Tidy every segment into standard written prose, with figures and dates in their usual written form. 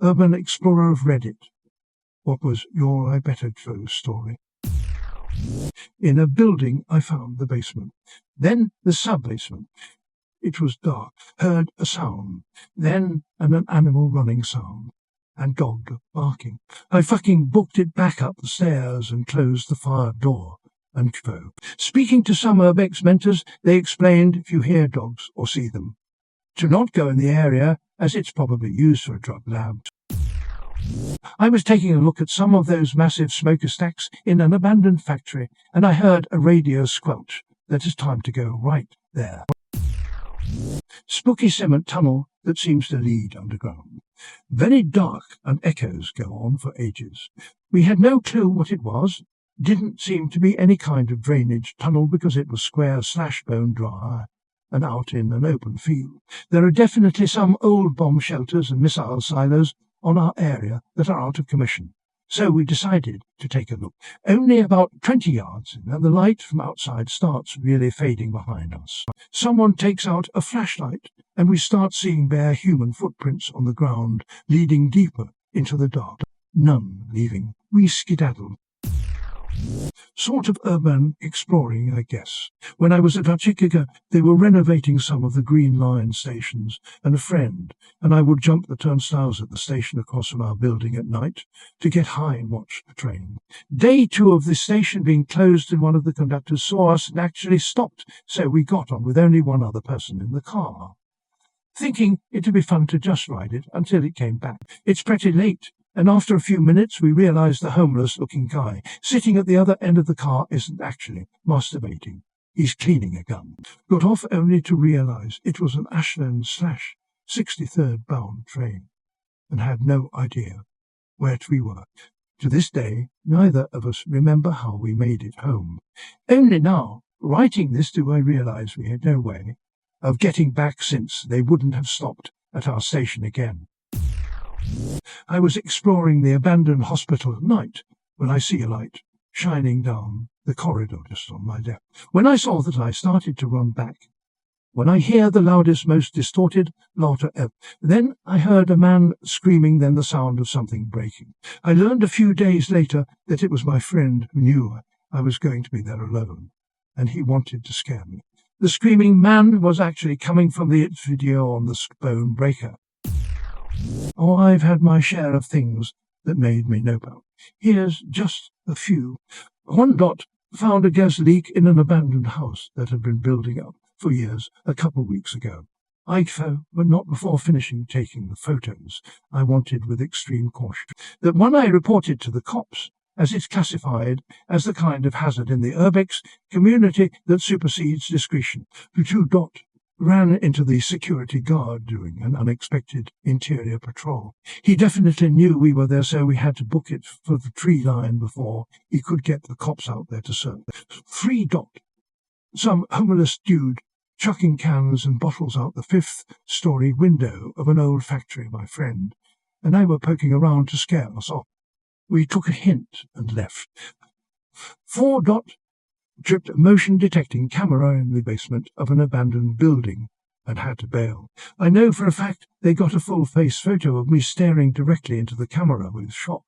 urban explorer of Reddit. What was your I Better Go story? In a building I found the basement, then the sub-basement. It was dark, heard a sound, then an animal running sound, and dog barking. I fucking booked it back up the stairs and closed the fire door. And speaking to some urbex mentors, they explained if you hear dogs or see them, to not go in the area as it's probably used for a drug lab. I was taking a look at some of those massive smokestacks in an abandoned factory, and I heard a radio squelch that it's time to go right there. Spooky cement tunnel that seems to lead underground. Very dark, and echoes go on for ages. We had no clue what it was. Didn't seem to be any kind of drainage tunnel because it was square/bone dry and out in an open field. There are definitely some old bomb shelters and missile silos on our area that are out of commission, so we decided to take a look. Only about 20 yards in, and the light from outside starts really fading behind us. Someone takes out a flashlight, and we start seeing bare human footprints on the ground, leading deeper into the dark. None leaving. We skedaddled. Sort of urban exploring, I guess. When I was at Chicago, they were renovating some of the Green Line stations, and a friend and I would jump the turnstiles at the station across from our building at night to get high and watch the train. Day 2 of the station being closed, and one of the conductors saw us and actually stopped, so we got on with only one other person in the car, thinking it would be fun to just ride it until it came back. It's pretty late, and after a few minutes we realized the homeless-looking guy sitting at the other end of the car isn't actually masturbating. He's cleaning a gun. Got off only to realize it was an Ashland/63rd bound train, and had no idea where we were. To this day, neither of us remember how we made it home. Only now, writing this, do I realize we had no way of getting back, since they wouldn't have stopped at our station again. I was exploring the abandoned hospital at night when I see a light shining down the corridor just on my left. When I saw that, I started to run back, when I hear the loudest, most distorted laughter ever. Then I heard a man screaming, then the sound of something breaking. I learned a few days later that it was my friend who knew I was going to be there alone, and he wanted to scare me. The screaming man was actually coming from the video on the bone breaker. Oh, I've had my share of things that made me know about. Here's just a few. One dot found a gas leak in an abandoned house that had been building up for years a couple of weeks ago. gtfo, but not before finishing taking the photos I wanted with extreme caution. That one I reported to the cops, as it's classified as the kind of hazard in the urbex community that supersedes discretion. The 2 dot ran into the security guard during an unexpected interior patrol. He definitely knew we were there, so we had to book it for the tree line before he could get the cops out there to serve. 3 dot some homeless dude chucking cans and bottles out the 5th-story window of an old factory, my friend and I were poking around to scare us off. We took a hint and left. 4 dot tripped a motion-detecting camera in the basement of an abandoned building and had to bail. I know for a fact they got a full-face photo of me staring directly into the camera with shock,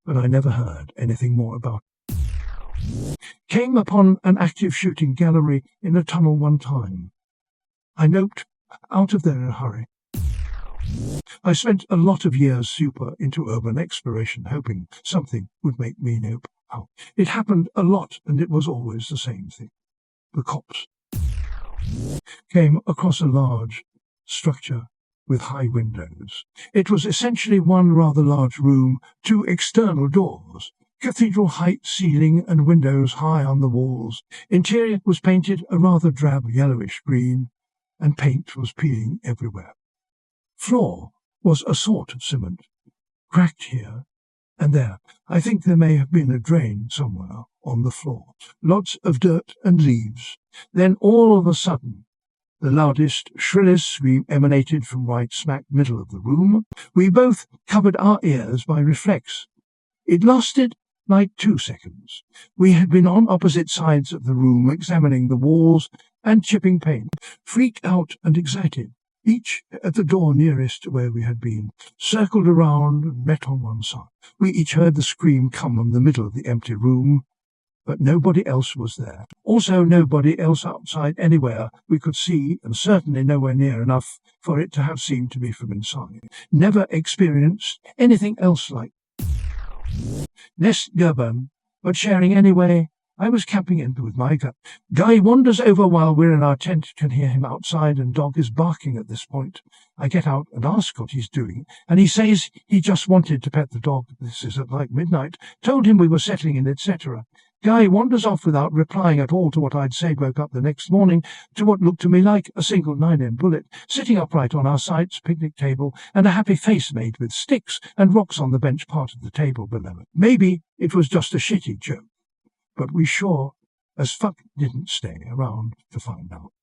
but I never heard anything more about it. Came upon an active shooting gallery in a tunnel one time. I noped out of there in a hurry. I spent a lot of years super into urban exploration, hoping something would make me nope out. It happened a lot, and it was always the same thing. The cops came across a large structure with high windows. It was essentially one rather large room, 2 external doors, cathedral height ceiling and windows high on the walls. Interior was painted a rather drab yellowish green, and paint was peeling everywhere. Floor was a sort of cement, cracked here and there. I think there may have been a drain somewhere on the floor. Lots of dirt and leaves. Then all of a sudden, the loudest, shrillest scream emanated from right smack middle of the room. We both covered our ears by reflex. It lasted like 2 seconds. We had been on opposite sides of the room, examining the walls and chipping paint. Freaked out and excited, each at the door nearest to where we had been, circled around and met on one side. We each heard the scream come from the middle of the empty room, but nobody else was there. Also nobody else outside anywhere we could see, and certainly nowhere near enough for it to have seemed to be from inside. Never experienced anything else like Nest Gerban, but sharing anyway. I was camping in with my guy wanders over while we're in our tent, can hear him outside, and dog is barking at this point. I get out and ask what he's doing, and he says he just wanted to pet the dog. This is at like midnight. Told him we were settling in, etc. Guy wanders off without replying at all to what I'd said. Woke up the next morning to what looked to me like a single 9mm bullet, sitting upright on our site's picnic table, and a happy face made with sticks and rocks on the bench part of the table below it. Maybe it was just a shitty joke, but we sure as fuck didn't stay around to find out.